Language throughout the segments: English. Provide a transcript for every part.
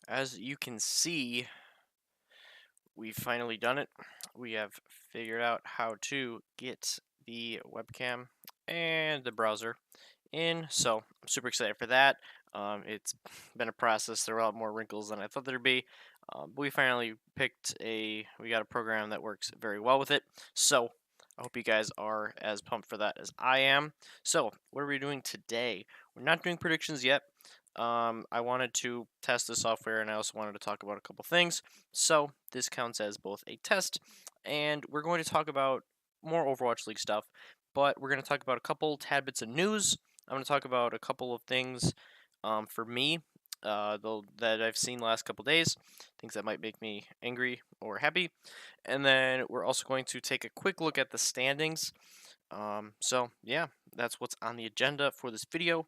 As you can see, we've finally done it. We have figured out how to get the webcam and the browser in, so I'm super excited for that. It's been a process. There were a lot more wrinkles than I thought there'd be, but we finally we got a program that works very well with it. So I hope you guys are as pumped for that as I am. So what are we doing today? We're not doing predictions yet. I wanted to test the software, and I also wanted to talk about a couple things. So this counts as both a test, and we're going to talk about more Overwatch League stuff. But we're going to talk about a couple tad bits of news. I'm going to talk about a couple of things for me that I've seen the last couple days, things that might make me angry or happy. And then we're also going to take a quick look at the standings. So yeah, that's what's on the agenda for this video.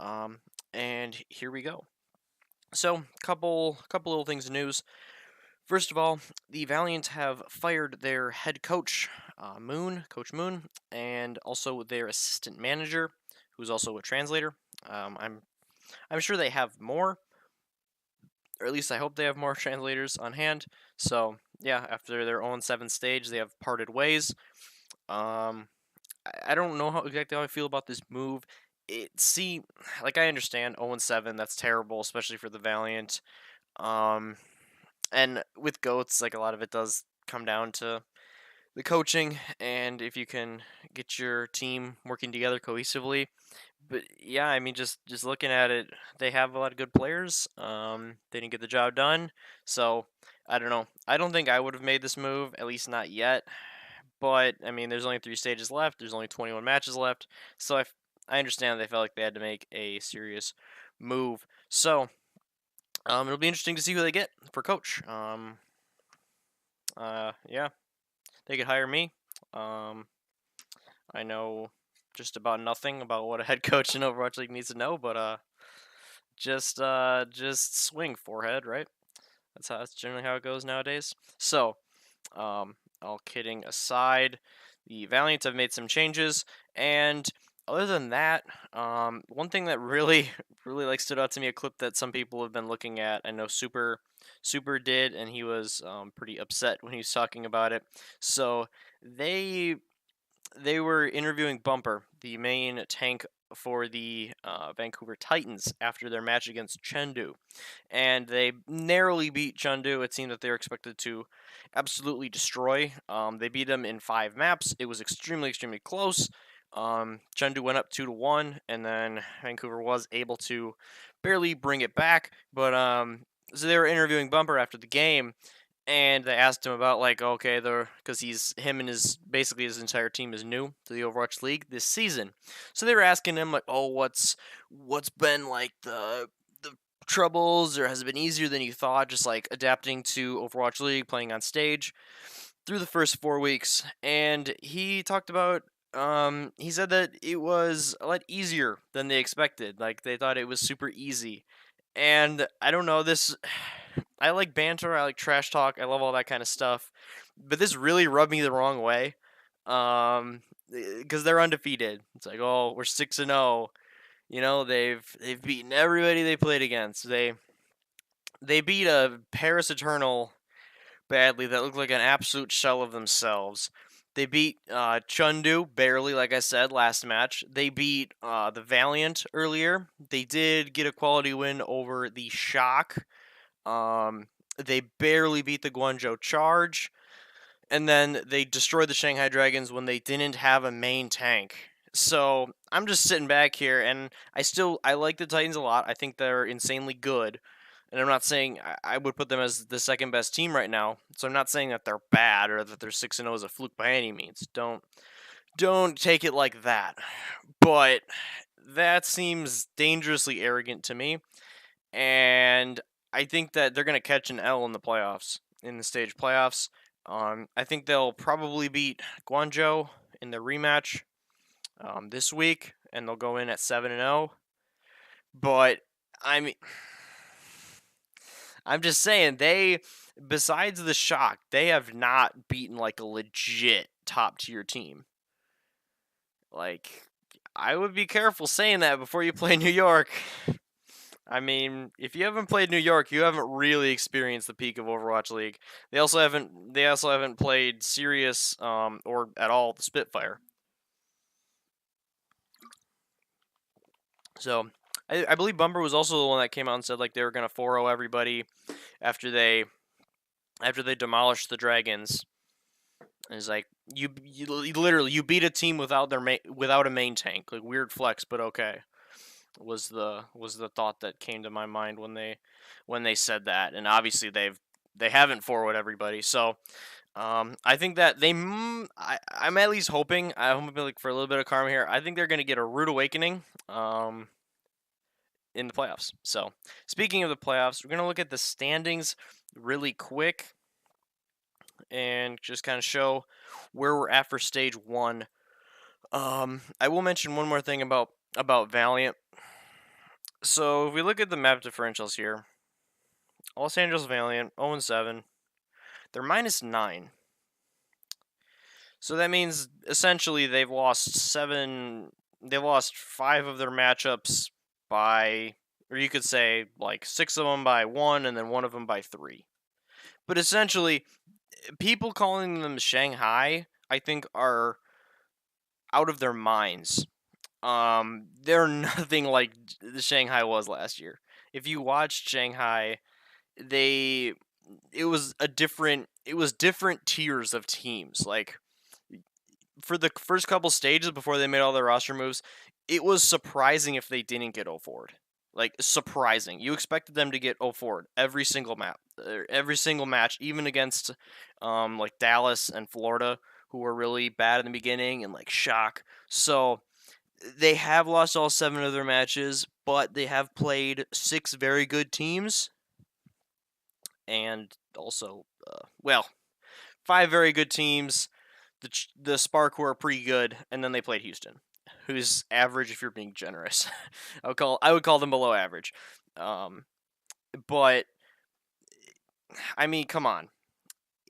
Um, and here we go. So, couple little things of news. First of all, the Valiant have fired their head coach, Coach Moon, and also their assistant manager, who's also a translator. I'm sure they have more, or at least I hope they have more translators on hand. So yeah, after their own 7th stage, they have parted ways. I don't know exactly how I feel about this move. Like I understand 0-7, that's terrible, especially for the Valiant. Um, and with goats, like a lot of it does come down to the coaching and if you can get your team working together cohesively. But yeah, I mean, just looking at it, they have a lot of good players. They didn't get the job done, so I don't know. I don't think I would have made this move, at least not yet. But I mean, there's only 3 stages left. There's only 21 matches left, so I understand they felt like they had to make a serious move. So it'll be interesting to see who they get for coach. Yeah, they could hire me. Um, I know just about nothing about what a head coach in Overwatch League needs to know, but just swing forehead, right? That's generally how it goes nowadays. So, all kidding aside, the Valiant have made some changes, and other than that, one thing that really really like stood out to me, a clip that some people have been looking at. I know Super did, and he was pretty upset when he was talking about it. So they they were interviewing Bumper, the main tank for the Vancouver Titans, after their match against Chengdu, and they narrowly beat Chengdu. It seemed that they were expected to absolutely destroy. They beat them in 5 maps. It was extremely close. Chengdu went up 2-1, and then Vancouver was able to barely bring it back. But so they were interviewing Bumper after the game, and they asked him about like, okay, because him and his entire team is new to the Overwatch League this season, so they were asking him like, oh, what's been like the troubles, or has it been easier than you thought, just like adapting to Overwatch League, playing on stage through the first 4 weeks, and he talked about. He said that it was a lot easier than they expected. Like they thought it was super easy, and I don't know this. I like banter. I like trash talk. I love all that kind of stuff. But this really rubbed me the wrong way. Because they're undefeated. It's like, oh, we're 6-0. You know, they've beaten everybody they played against. They beat a Paris Eternal badly that looked like an absolute shell of themselves. They beat Chengdu barely, like I said, last match. They beat the Valiant earlier. They did get a quality win over the Shock. They barely beat the Guangzhou Charge, and then they destroyed the Shanghai Dragons when they didn't have a main tank. So I'm just sitting back here, and I like the Titans a lot. I think they're insanely good, and I'm not saying I would put them as the second best team right now. So I'm not saying that they're bad or that they're 6-0 is a fluke by any means. Don't take it like that. But that seems dangerously arrogant to me, and I think that they're going to catch an L in the playoffs, in the stage playoffs. I think they'll probably beat Guangzhou in the rematch this week, and they'll go in at 7-0. But I'm I'm just saying besides the Shock, they have not beaten like a legit top tier team. Like I would be careful saying that before you play New York. I mean, if you haven't played New York, you haven't really experienced the peak of Overwatch League. They also haven't played serious or at all the Spitfire. So I believe Bumper was also the one that came out and said like they were gonna 4-0 everybody after they demolished the Dragons. And it's like you literally you beat a team without without a main tank. Like weird flex, but okay. Was the thought that came to my mind when they said that, and obviously they haven't forward everybody. So I think that I'm at least hoping. I'm hoping like for a little bit of karma here. I think they're gonna get a rude awakening in the playoffs. So speaking of the playoffs, we're gonna look at the standings really quick and just kind of show where we're at for stage one. I will mention one more thing about Valiant. So if we look at the map differentials here, Los Angeles Valiant 0-7, they're -9. So that means essentially they've lost seven. They lost 5 of their matchups by, or you could say like 6 of them by 1, and then 1 of them by 3. But essentially, people calling them Shanghai, I think, are out of their minds. They're nothing like the Shanghai was last year. If you watched Shanghai, they it was different tiers of teams. Like for the first couple stages before they made all their roster moves, it was surprising if they didn't get 0 forward. Like surprising. You expected them to get 0 forward every single map, every single match, even against like Dallas and Florida, who were really bad in the beginning, and like Shock. So they have lost all 7 of their matches, but they have played 6 very good teams, and also, well, 5 very good teams. The Spark were pretty good, and then they played Houston, who's average if you're being generous. I would call them below average. But I mean, come on.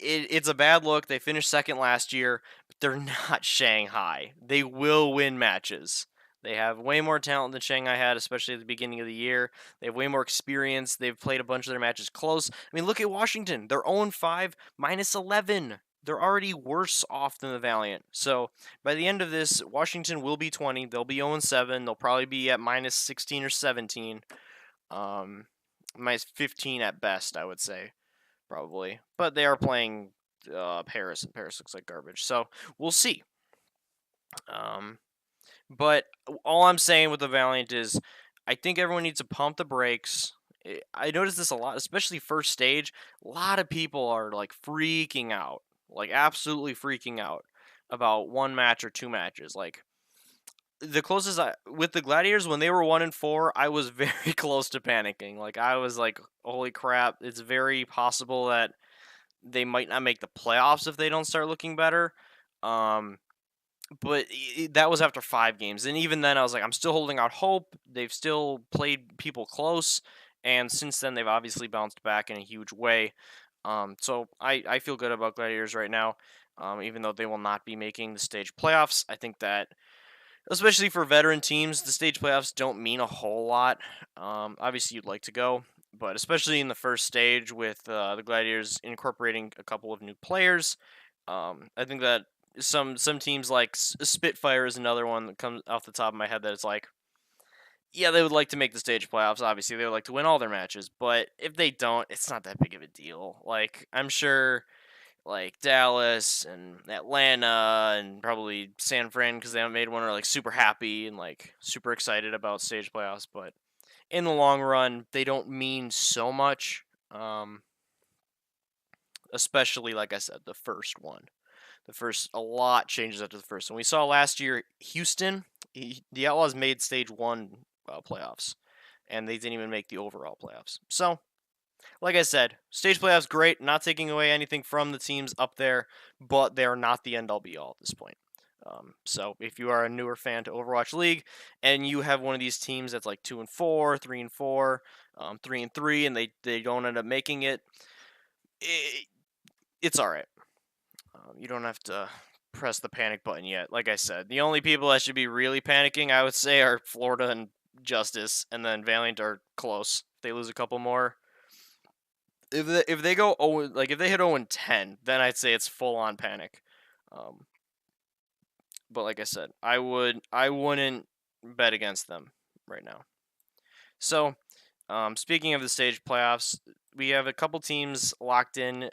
It's a bad look. They finished second last year, but they're not Shanghai. They will win matches. They have way more talent than Shanghai had, especially at the beginning of the year. They have way more experience. They've played a bunch of their matches close. I mean, look at Washington. They're 0-5, -11. They're already worse off than the Valiant. So by the end of this, Washington will be 20. They'll be 0-7. They'll probably be at -16 or 17. -15 at best, I would say, probably. But they are playing Paris, and Paris looks like garbage. So we'll see. But all I'm saying with the Valiant is I think everyone needs to pump the brakes. I noticed this a lot, especially first stage. A lot of people are like freaking out, like absolutely freaking out about one match or 2 matches. Like the closest with the Gladiators when they were 1-4, I was very close to panicking. Like I was like, holy crap! It's very possible that they might not make the playoffs if they don't start looking better. But that was after 5 games, and even then, I was like, I'm still holding out hope. They've still played people close, and since then, they've obviously bounced back in a huge way. So I feel good about Gladiators right now, even though they will not be making the stage playoffs. I think that, especially for veteran teams, the stage playoffs don't mean a whole lot. Obviously, you'd like to go, but especially in the first stage with the Gladiators incorporating a couple of new players, I think that some teams like Spitfire is another one that comes off the top of my head that it's like, yeah, they would like to make the stage playoffs. Obviously, they would like to win all their matches, but if they don't, it's not that big of a deal. Like I'm sure, like Dallas and Atlanta and probably San Fran because they haven't made one are like super happy and like super excited about stage playoffs, but in the long run, they don't mean so much. Especially like I said, the first one. A lot changes after the first one. We saw last year Houston, the Outlaws made stage 1 playoffs, and they didn't even make the overall playoffs. So, like I said, stage playoffs great, not taking away anything from the teams up there, but they are not the end all be all at this point. So if you are a newer fan to Overwatch League and you have one of these teams that's like 2-4, 3-4, 3-3, and they don't end up making it's all right. You don't have to press the panic button yet. Like I said, the only people that should be really panicking, I would say, are Florida and justice, and then Valiant are close. If they lose a couple more. If they go 0, like if they hit 0-10, then I'd say it's full on panic. But like I said, I wouldn't bet against them right now. So, speaking of the stage playoffs, we have a couple teams locked in.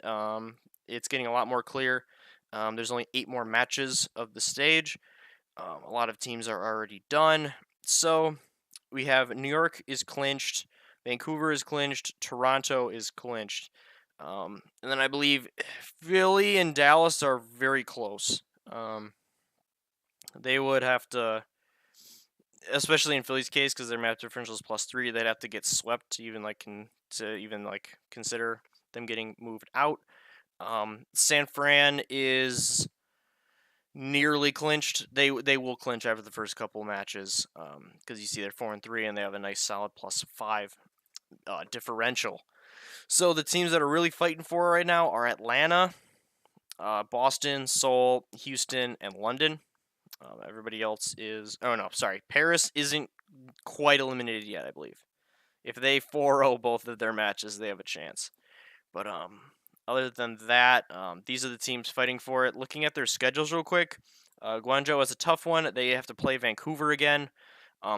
It's getting a lot more clear. There's only 8 more matches of the stage. A lot of teams are already done. So we have New York is clinched, Vancouver is clinched, Toronto is clinched. And then I believe Philly and Dallas are very close. They would have to, especially in Philly's case, because their map differential is +3, they'd have to get swept to even consider them getting moved out. San Fran is nearly clinched. They will clinch after the first couple matches, because you see they're 4-3 and they have a nice solid +5 differential. So the teams that are really fighting for it right now are Atlanta, Boston, Seoul, Houston, and London. Everybody else is. Oh no, sorry. Paris isn't quite eliminated yet, I believe. If they 4-0 both of their matches, they have a chance. But other than that, these are the teams fighting for it. Looking at their schedules real quick, Guangzhou has a tough one. They have to play Vancouver again.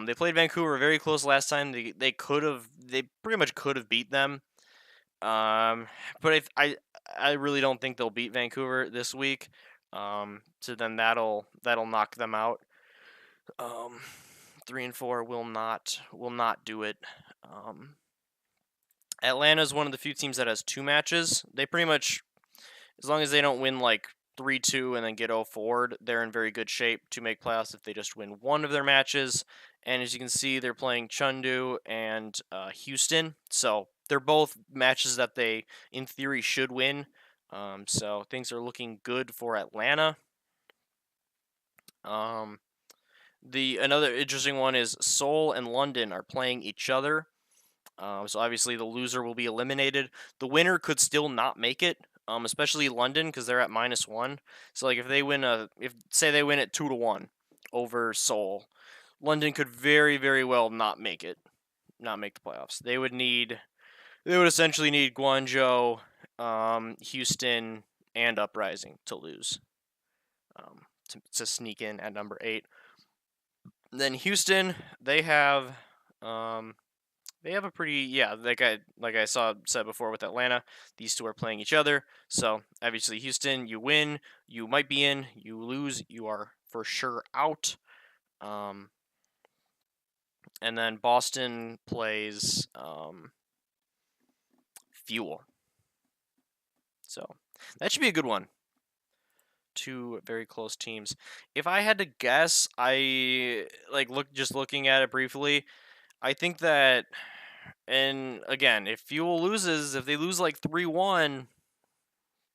They played Vancouver very close last time. They pretty much could have beat them. But I really don't think they'll beat Vancouver this week. So then that'll knock them out. 3 and 4 will not do it. Atlanta is one of the few teams that has 2 matches. They pretty much, as long as they don't win like 3-2 and then get 0 forward, they're in very good shape to make playoffs if they just win one of their matches. And as you can see, they're playing Chengdu and Houston. So they're both matches that they, in theory, should win. So things are looking good for Atlanta. Another interesting one is Seoul and London are playing each other. So obviously the loser will be eliminated. The winner could still not make it, especially London because they're at -1. So like if they win say they win at 2-1 over Seoul, London could very, very well not make it, not make the playoffs. They would essentially need Guangzhou, Houston, and Uprising to lose, to sneak in at number 8. Then Houston, they have a pretty like I said before with Atlanta. These two are playing each other. So obviously Houston, you win, you might be in. You lose, you are for sure out. And then Boston plays Fuel. So that should be a good one. 2 very close teams. If I had to guess, I looking at it briefly, I think that, and again, if Fuel loses, if they lose like 3-1,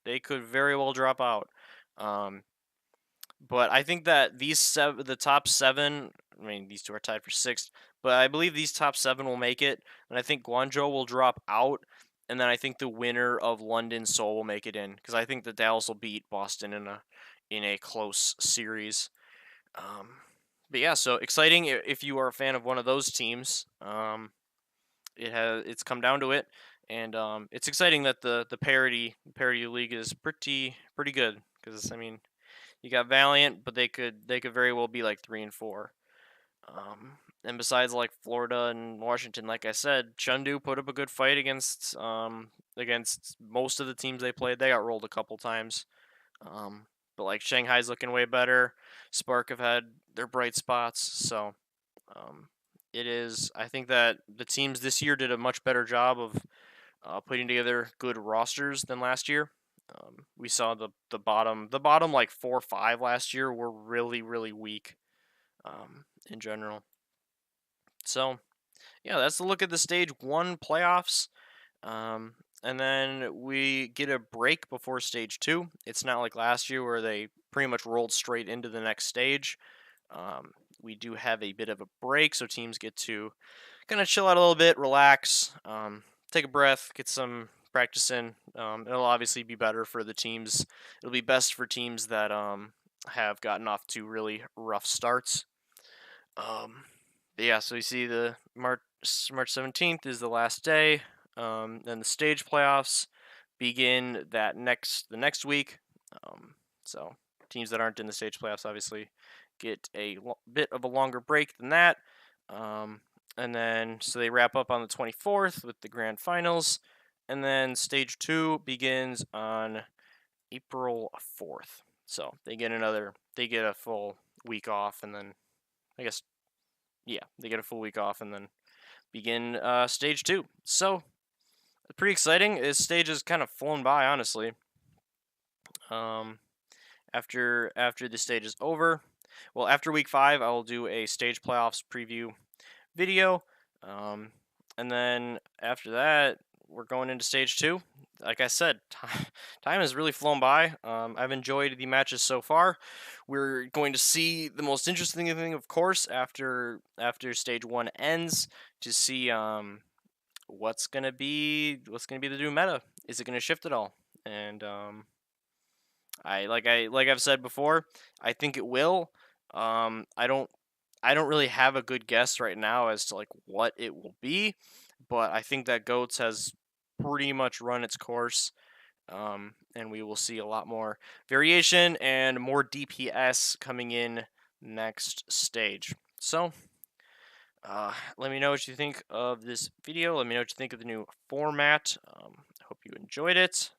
they could very well drop out. But I think that the top 7, I mean, these two are tied for 6th, but I believe these top 7 will make it, and I think Guangzhou will drop out, and then I think the winner of London Seoul will make it in, because I think the Dallas will beat Boston in a close series. But yeah, so exciting if you are a fan of one of those teams. It's come down to it, and it's exciting that the parity league is pretty good, because I mean, you got Valiant, but they could very well be like 3 and 4. And besides like Florida and Washington, like I said, Chengdu put up a good fight against most of the teams they played. They got rolled a couple times. But like Shanghai's looking way better. Spark have had their bright spots. So I think that the teams this year did a much better job of putting together good rosters than last year. We saw the bottom like 4 or 5 last year were really, really weak in general. So yeah, that's the look at the stage 1 playoffs. And then we get a break before stage 2. It's not like last year where they pretty much rolled straight into the next stage. We do have a bit of a break, so teams get to kind of chill out a little bit, relax, take a breath, get some practice in. It'll obviously be better for the teams. It'll be best for teams that have gotten off to really rough starts. yeah, so you see the March 17th is the last day. Then the stage playoffs begin the next week. So teams that aren't in the stage playoffs obviously get a bit of a longer break than that. Um, and then so they wrap up on the 24th with the grand finals, and then stage 2 begins on April 4th. So they get a full week off, and then I guess yeah, they get a full week off, and then begin stage 2. So pretty exciting. This stage has kind of flown by, honestly. Um, after the stage is over, well, after week 5, I will do a stage playoffs preview video, um, and then after that, we're going into stage 2. Like I said, time has really flown by. I've enjoyed the matches so far. We're going to see the most interesting thing, of course, after stage 1 ends, to see what's gonna be the new meta. Is it gonna shift at all? And like I've said before, I think it will. I don't really have a good guess right now as to like what it will be, but I think that Goats has pretty much run its course. And we will see a lot more variation and more DPS coming in next stage. So, let me know what you think of this video. Let me know what you think of the new format. I hope you enjoyed it.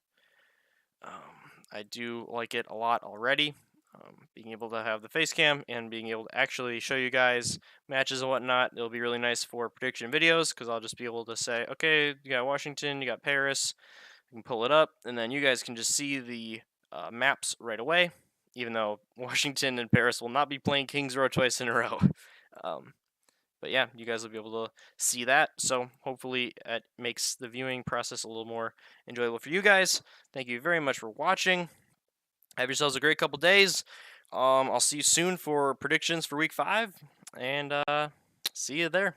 I do like it a lot already. Being able to have the face cam and being able to actually show you guys matches and whatnot, it'll be really nice for prediction videos because I'll just be able to say, okay, you got Washington, you got Paris. You can pull it up, and then you guys can just see the maps right away, even though Washington and Paris will not be playing Kings Row twice in a row. Um, but yeah, you guys will be able to see that. So hopefully it makes the viewing process a little more enjoyable for you guys. Thank you very much for watching. Have yourselves a great couple days. I'll see you soon for predictions for week 5, and see you there.